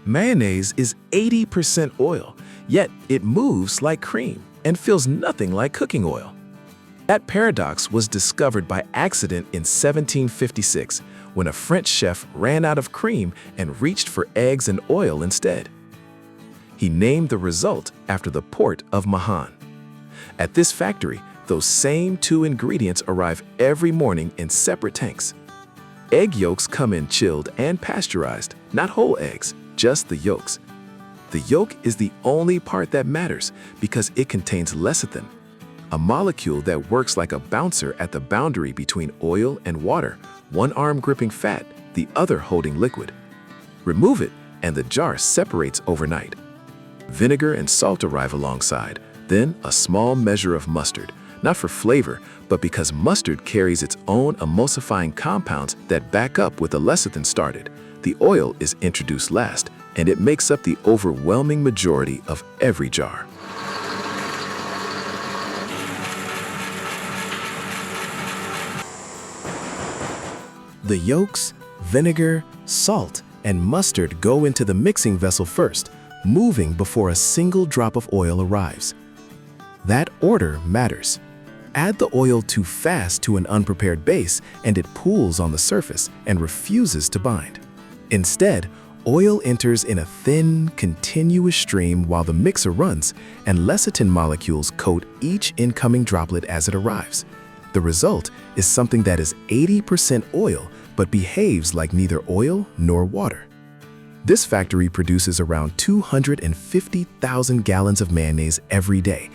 Mayonnaise is 80% oil, yet it moves like cream and feels nothing like cooking oil. That paradox was discovered by accident in 1756 when a French chef ran out of cream and reached for eggs and oil instead. He named the result after the port of Mahon. At this factory, those same two ingredients arrive every morning in separate tanks. Egg yolks come in chilled and pasteurized, not whole eggs, just the yolks. The yolk is the only part that matters because it contains lecithin, a molecule that works like a bouncer at the boundary between oil and water, one arm gripping fat, the other holding liquid. Remove it, and the jar separates overnight. Vinegar and salt arrive alongside, then a small measure of mustard, not for flavor, but because mustard carries its own emulsifying compounds that back up what the lecithin started. The oil is introduced last, and it makes up the overwhelming majority of every jar. The yolks, vinegar, salt, and mustard go into the mixing vessel first, moving before a single drop of oil arrives. That order matters. Add the oil too fast to an unprepared base and it pools on the surface and refuses to bind. Instead, oil enters in a thin, continuous stream while the mixer runs, and lecithin molecules coat each incoming droplet as it arrives. The result is something that is 80% oil but behaves like neither oil nor water. This factory produces around 250,000 gallons of mayonnaise every day,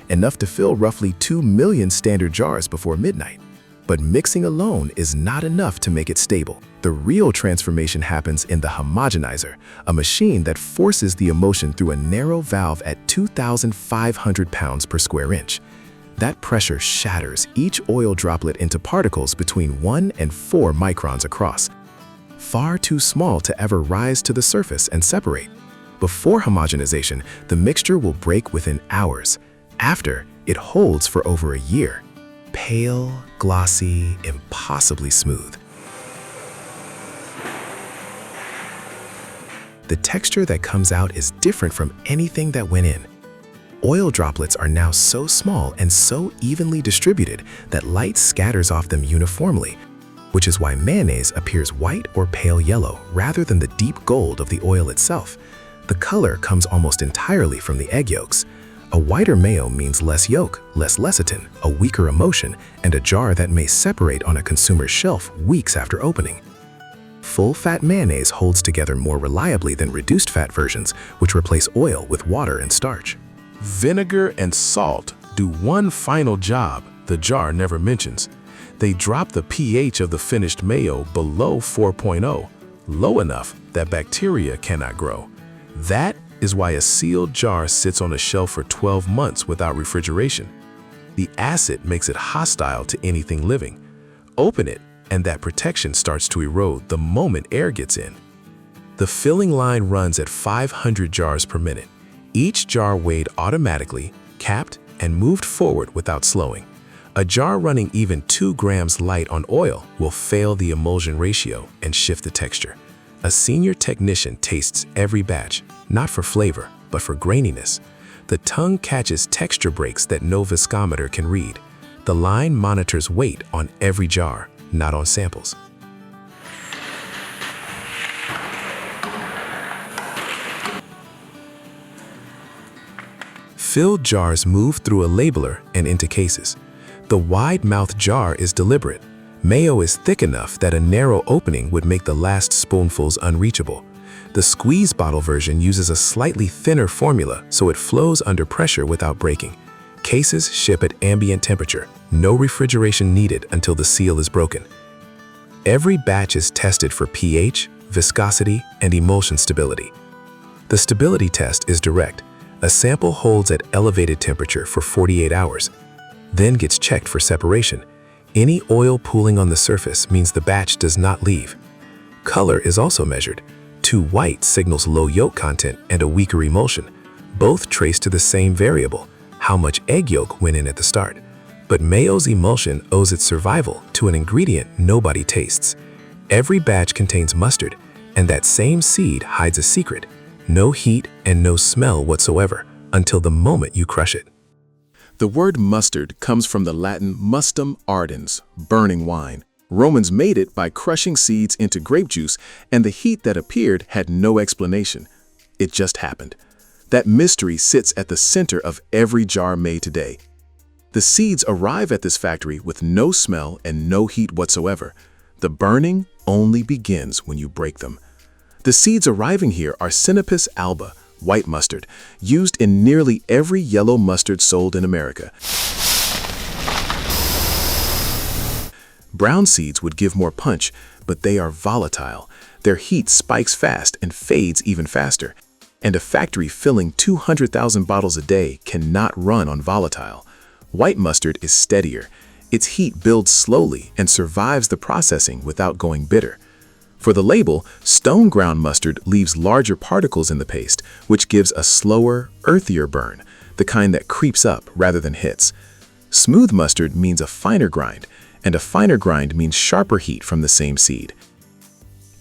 enough to fill roughly 2 million standard jars before midnight. But mixing alone is not enough to make it stable. The real transformation happens in the homogenizer, a machine that forces the emulsion through a narrow valve at 2,500 pounds per square inch. That pressure shatters each oil droplet into particles between 1 and 4 microns across, far too small to ever rise to the surface and separate. Before homogenization, the mixture will break within hours. After, it holds for over a year. Pale, glossy, impossibly smooth. The texture that comes out is different from anything that went in. Oil droplets are now so small and so evenly distributed that light scatters off them uniformly, which is why mayonnaise appears white or pale yellow rather than the deep gold of the oil itself. The color comes almost entirely from the egg yolks. A whiter mayo means less yolk, less lecithin, a weaker emulsion, and a jar that may separate on a consumer's shelf weeks after opening. Full-fat mayonnaise holds together more reliably than reduced-fat versions, which replace oil with water and starch. Vinegar and salt do one final job the jar never mentions. They drop the pH of the finished mayo below 4.0, low enough that bacteria cannot grow. That is why a sealed jar sits on a shelf for 12 months without refrigeration. The acid makes it hostile to anything living. Open it, and that protection starts to erode the moment air gets in. The filling line runs at 500 jars per minute. Each jar weighed automatically, capped, and moved forward without slowing. A jar running even 2 grams light on oil will fail the emulsion ratio and shift the texture. A senior technician tastes every batch, not for flavor, but for graininess. The tongue catches texture breaks that no viscometer can read. The line monitors weight on every jar, not on samples. Filled jars move through a labeler and into cases. The wide-mouthed jar is deliberate. Mayo is thick enough that a narrow opening would make the last spoonfuls unreachable. The squeeze bottle version uses a slightly thinner formula so it flows under pressure without breaking. Cases ship at ambient temperature, no refrigeration needed until the seal is broken. Every batch is tested for pH, viscosity, and emulsion stability. The stability test is direct. A sample holds at elevated temperature for 48 hours, then gets checked for separation. Any oil pooling on the surface means the batch does not leave. Color is also measured. Too white signals low yolk content and a weaker emulsion. Both trace to the same variable, how much egg yolk went in at the start. But mayo's emulsion owes its survival to an ingredient nobody tastes. Every batch contains mustard, and that same seed hides a secret. No heat and no smell whatsoever until the moment you crush it. The word mustard comes from the Latin mustum ardens, burning wine. Romans made it by crushing seeds into grape juice, and the heat that appeared had no explanation. It just happened. That mystery sits at the center of every jar made today. The seeds arrive at this factory with no smell and no heat whatsoever. The burning only begins when you break them. The seeds arriving here are Sinapis alba, white mustard, used in nearly every yellow mustard sold in America. Brown seeds would give more punch, but they are volatile. Their heat spikes fast and fades even faster. And a factory filling 200,000 bottles a day cannot run on volatile. White mustard is steadier. Its heat builds slowly and survives the processing without going bitter. For the label, stone ground mustard leaves larger particles in the paste, which gives a slower, earthier burn, the kind that creeps up rather than hits. Smooth mustard means a finer grind, and a finer grind means sharper heat from the same seed.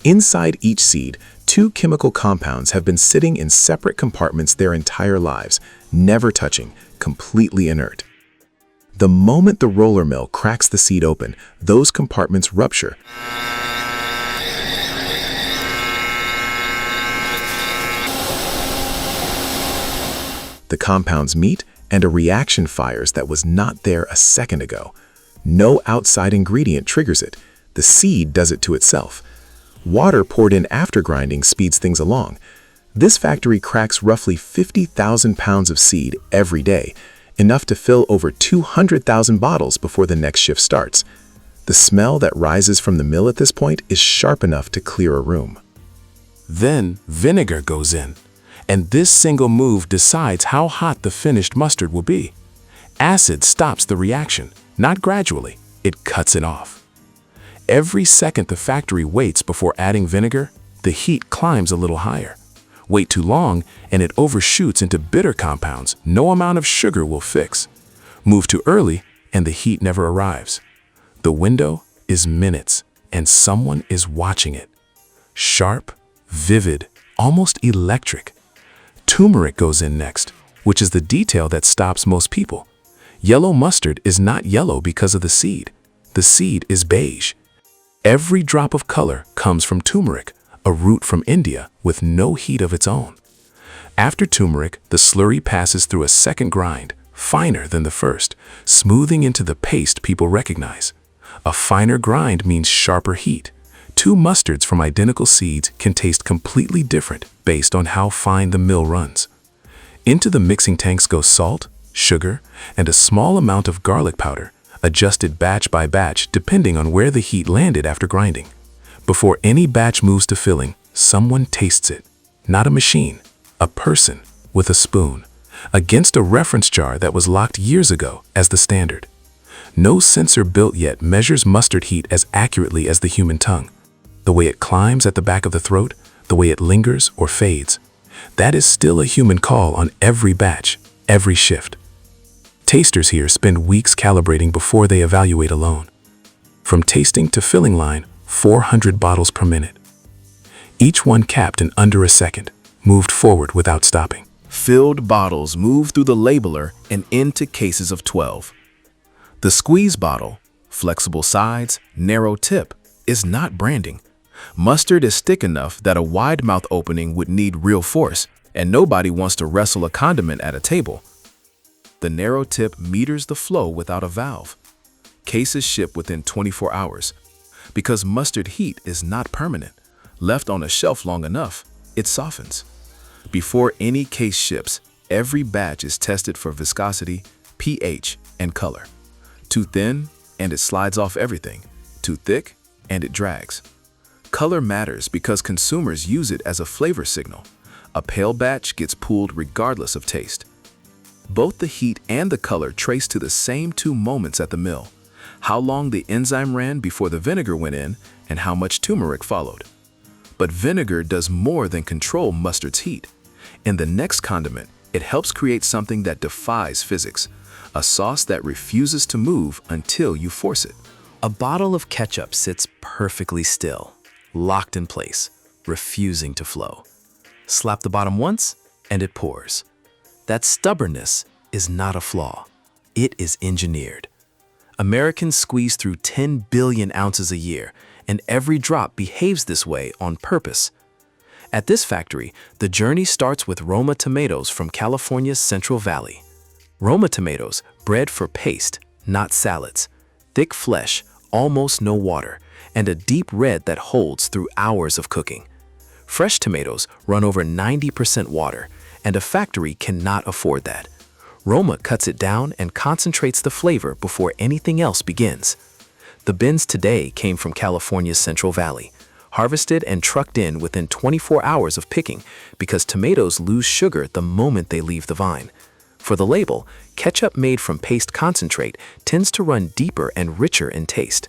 Inside each seed, two chemical compounds have been sitting in separate compartments their entire lives, never touching, completely inert. The moment the roller mill cracks the seed open, those compartments rupture. The compounds meet, and a reaction fires that was not there a second ago. No outside ingredient triggers it. The seed does it to itself. Water poured in after grinding speeds things along. This factory cracks roughly 50,000 pounds of seed every day, enough to fill over 200,000 bottles before the next shift starts. The smell that rises from the mill at this point is sharp enough to clear a room. Then vinegar goes in, and this single move decides how hot the finished mustard will be. Acid stops the reaction, not gradually, it cuts it off. Every second the factory waits before adding vinegar, the heat climbs a little higher. Wait too long, and it overshoots into bitter compounds no amount of sugar will fix. Move too early, and the heat never arrives. The window is minutes, and someone is watching it. Sharp, vivid, almost electric. Turmeric goes in next, which is the detail that stops most people. Yellow mustard is not yellow because of the seed. The seed is beige. Every drop of color comes from turmeric, a root from India with no heat of its own. After turmeric, the slurry passes through a second grind, finer than the first, smoothing into the paste people recognize. A finer grind means sharper heat. Two mustards from identical seeds can taste completely different based on how fine the mill runs. Into the mixing tanks go salt, sugar, and a small amount of garlic powder, adjusted batch by batch depending on where the heat landed after grinding. Before any batch moves to filling, someone tastes it. Not a machine, a person with a spoon, against a reference jar that was locked years ago as the standard. No sensor built yet measures mustard heat as accurately as the human tongue. The way it climbs at the back of the throat, the way it lingers or fades. That is still a human call on every batch, every shift. Tasters here spend weeks calibrating before they evaluate alone. From tasting to filling line, 400 bottles per minute. Each one capped in under a second, moved forward without stopping. Filled bottles move through the labeler and into cases of 12. The squeeze bottle, flexible sides, narrow tip, is not branding. Mustard is thick enough that a wide mouth opening would need real force, and nobody wants to wrestle a condiment at a table. The narrow tip meters the flow without a valve. Cases ship within 24 hours. Because mustard heat is not permanent, left on a shelf long enough, it softens. Before any case ships, every batch is tested for viscosity, pH, and color. Too thin, and it slides off everything. Too thick, and it drags. Color matters because consumers use it as a flavor signal. A pale batch gets pulled regardless of taste. Both the heat and the color trace to the same two moments at the mill: how long the enzyme ran before the vinegar went in and how much turmeric followed. But vinegar does more than control mustard's heat. In the next condiment, it helps create something that defies physics, a sauce that refuses to move until you force it. A bottle of ketchup sits perfectly still. locked in place, refusing to flow. Slap the bottom once, and it pours. That stubbornness is not a flaw. It is engineered. Americans squeeze through 10 billion ounces a year, and every drop behaves this way on purpose. At this factory, the journey starts with Roma tomatoes from California's Central Valley. Roma tomatoes, bred for paste, not salads. Thick flesh, almost no water, and a deep red that holds through hours of cooking. Fresh tomatoes run over 90% water, and a factory cannot afford that. Roma cuts it down and concentrates the flavor before anything else begins. The bins today came from California's Central Valley, harvested and trucked in within 24 hours of picking because tomatoes lose sugar the moment they leave the vine. For the label, ketchup made from paste concentrate tends to run deeper and richer in taste.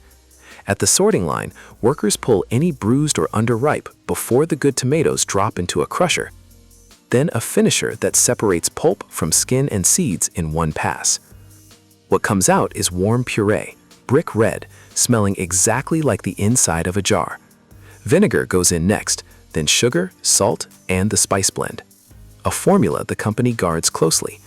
At the sorting line, workers pull any bruised or underripe before the good tomatoes drop into a crusher, then a finisher that separates pulp from skin and seeds in one pass. What comes out is warm puree, brick red, smelling exactly like the inside of a jar. Vinegar goes in next, then sugar, salt, and the spice blend. A formula the company guards closely.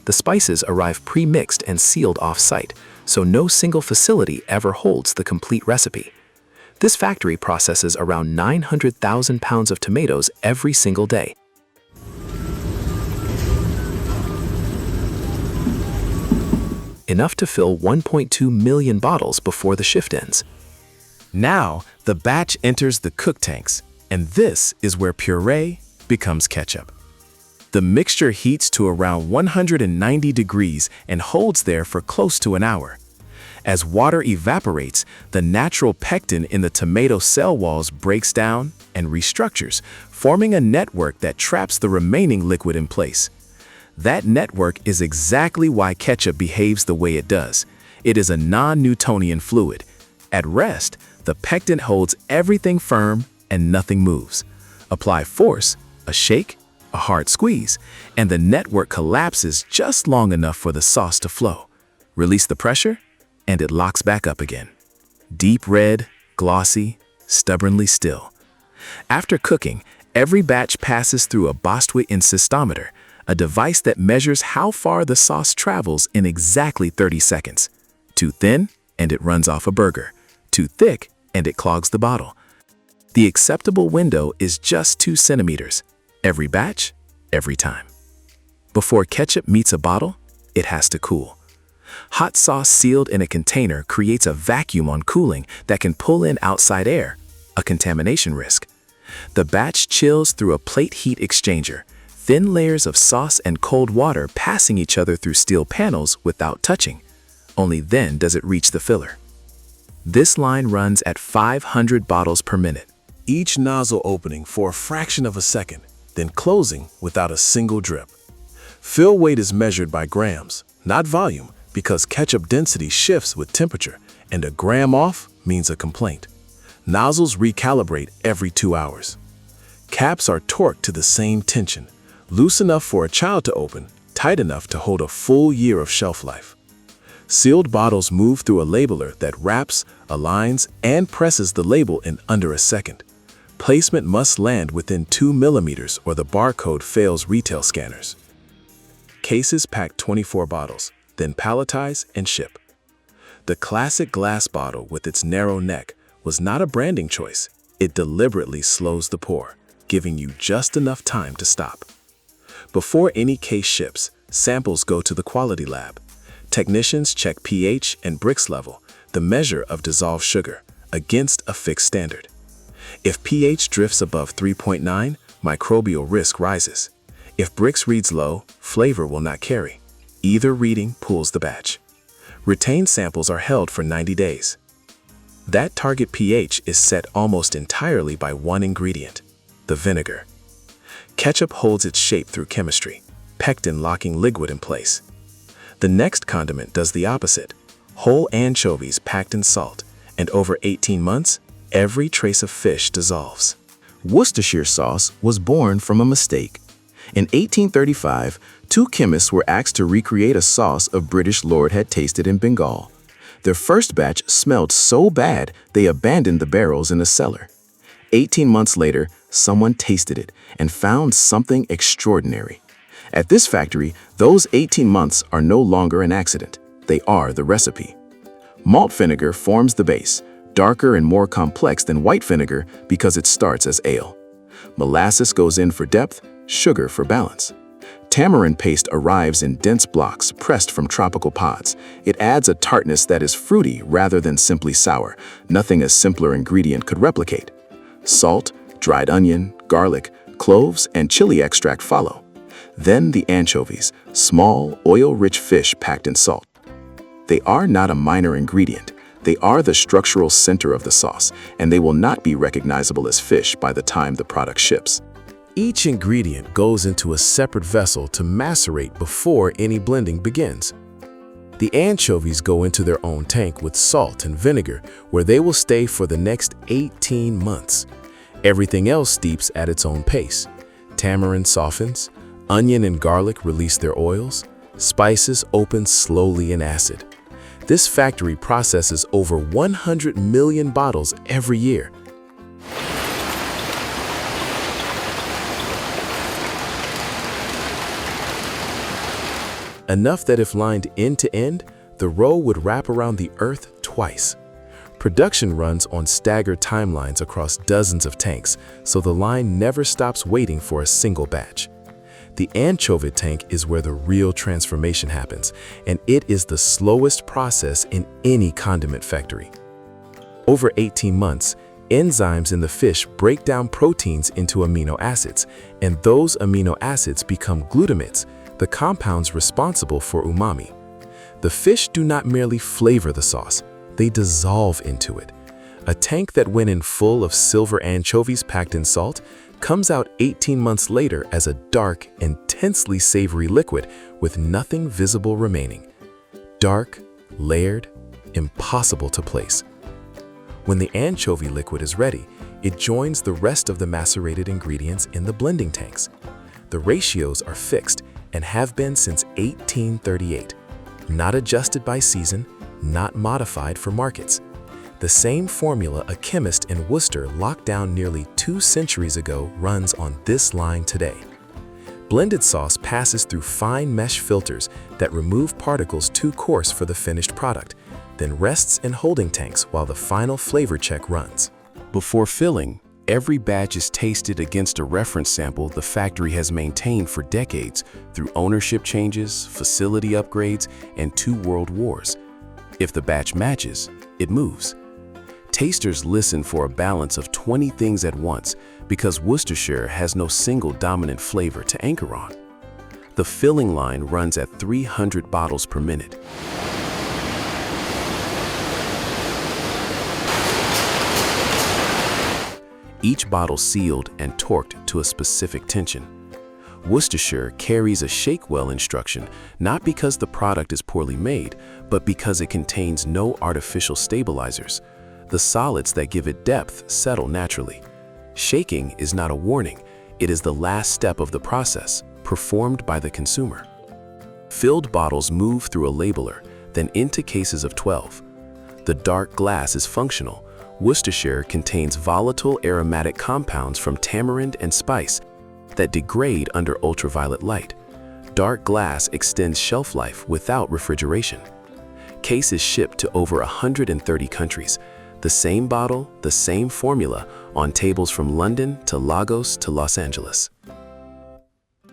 The spices arrive pre-mixed and sealed off-site, so no single facility ever holds the complete recipe. This factory processes around 900,000 pounds of tomatoes every single day. Enough to fill 1.2 million bottles before the shift ends. Now, the batch enters the cook tanks, and this is where puree becomes ketchup. The mixture heats to around 190 degrees and holds there for close to an hour. As water evaporates, the natural pectin in the tomato cell walls breaks down and restructures, forming a network that traps the remaining liquid in place. That network is exactly why ketchup behaves the way it does. It is a non-Newtonian fluid. At rest, the pectin holds everything firm and nothing moves. Apply force, a shake, a hard squeeze, and the network collapses just long enough for the sauce to flow. Release the pressure, and it locks back up again. Deep red, glossy, stubbornly still. After cooking, every batch passes through a Bostwick insistometer, a device that measures how far the sauce travels in exactly 30 seconds. Too thin, and it runs off a burger. Too thick, and it clogs the bottle. The acceptable window is just 2 centimeters. Every batch, every time. Before ketchup meets a bottle, it has to cool. Hot sauce sealed in a container creates a vacuum on cooling that can pull in outside air, a contamination risk. The batch chills through a plate heat exchanger, thin layers of sauce and cold water passing each other through steel panels without touching. Only then does it reach the filler. This line runs at 500 bottles per minute, each nozzle opening for a fraction of a second, then closing without a single drip. Fill weight is measured by grams, not volume, because ketchup density shifts with temperature, and a gram off means a complaint. Nozzles recalibrate every 2 hours. Caps are torqued to the same tension, loose enough for a child to open, tight enough to hold a full year of shelf life. Sealed bottles move through a labeler that wraps, aligns, and presses the label in under a second. Placement must land within 2 millimeters or the barcode fails retail scanners. Cases pack 24 bottles, then palletize and ship. The classic glass bottle with its narrow neck was not a branding choice. It deliberately slows the pour, giving you just enough time to stop. Before any case ships, samples go to the quality lab. Technicians check pH and Brix level, the measure of dissolved sugar, against a fixed standard. If pH drifts above 3.9, microbial risk rises. If Brix reads low, flavor will not carry. Either reading pulls the batch. Retained samples are held for 90 days. That target pH is set almost entirely by one ingredient, the vinegar. Ketchup holds its shape through chemistry, pectin locking liquid in place. The next condiment does the opposite, whole anchovies packed in salt, and over 18 months, every trace of fish dissolves. Worcestershire sauce was born from a mistake. In 1835, 2 chemists were asked to recreate a sauce a British lord had tasted in Bengal. Their first batch smelled so bad they abandoned the barrels in a cellar. 18 months later, someone tasted it and found something extraordinary. At this factory, those 18 months are no longer an accident. They are the recipe. Malt vinegar forms the base, darker and more complex than white vinegar because it starts as ale. Molasses goes in for depth, sugar for balance. Tamarind paste arrives in dense blocks pressed from tropical pods. It adds a tartness that is fruity rather than simply sour. Nothing a simpler ingredient could replicate. Salt, dried onion, garlic, cloves, and chili extract follow. Then the anchovies, small, oil-rich fish packed in salt. They are not a minor ingredient. They are the structural center of the sauce, and they will not be recognizable as fish by the time the product ships. Each ingredient goes into a separate vessel to macerate before any blending begins. The anchovies go into their own tank with salt and vinegar, where they will stay for the next 18 months. Everything else steeps at its own pace. Tamarind softens, onion and garlic release their oils, spices open slowly in acid. This factory processes over 100 million bottles every year. Enough that if lined end to end, the row would wrap around the earth twice. Production runs on staggered timelines across dozens of tanks, so the line never stops waiting for a single batch. The anchovy tank is where the real transformation happens, and it is the slowest process in any condiment factory. Over 18 months, enzymes in the fish break down proteins into amino acids, and those amino acids become glutamates, the compounds responsible for umami. The fish do not merely flavor the sauce, they dissolve into it. A tank that went in full of silver anchovies packed in salt comes out 18 months later as a dark, intensely savory liquid with nothing visible remaining. Dark, layered, impossible to place. When the anchovy liquid is ready, it joins the rest of the macerated ingredients in the blending tanks. The ratios are fixed and have been since 1838, not adjusted by season, not modified for markets. The same formula a chemist in Worcester locked down nearly 2 centuries ago runs on this line today. Blended sauce passes through fine mesh filters that remove particles too coarse for the finished product, then rests in holding tanks while the final flavor check runs. Before filling, every batch is tasted against a reference sample the factory has maintained for decades through ownership changes, facility upgrades, and 2 world wars. If the batch matches, it moves. Tasters listen for a balance of 20 things at once because Worcestershire has no single dominant flavor to anchor on. The filling line runs at 300 bottles per minute. Each bottle sealed and torqued to a specific tension. Worcestershire carries a shake well instruction not because the product is poorly made, but because it contains no artificial stabilizers. The solids that give it depth settle naturally. Shaking is not a warning, it is the last step of the process, performed by the consumer. Filled bottles move through a labeler, then into cases of 12. The dark glass is functional. Worcestershire contains volatile aromatic compounds from tamarind and spice that degrade under ultraviolet light. Dark glass extends shelf life without refrigeration. Cases shipped to over 130 countries. The same bottle, the same formula, on tables from London to Lagos to Los Angeles.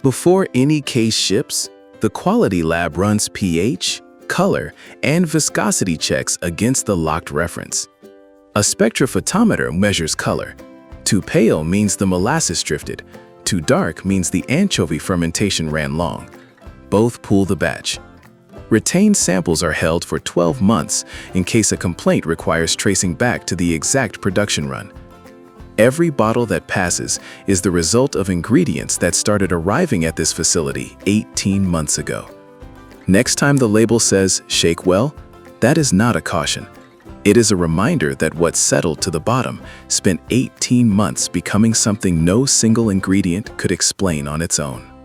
Before any case ships, the quality lab runs pH, color, and viscosity checks against the locked reference. A spectrophotometer measures color. Too pale means the molasses drifted. Too dark means the anchovy fermentation ran long. Both pool the batch. Retained samples are held for 12 months in case a complaint requires tracing back to the exact production run. Every bottle that passes is the result of ingredients that started arriving at this facility 18 months ago. Next time the label says "shake well," that is not a caution. It is a reminder that what settled to the bottom spent 18 months becoming something no single ingredient could explain on its own.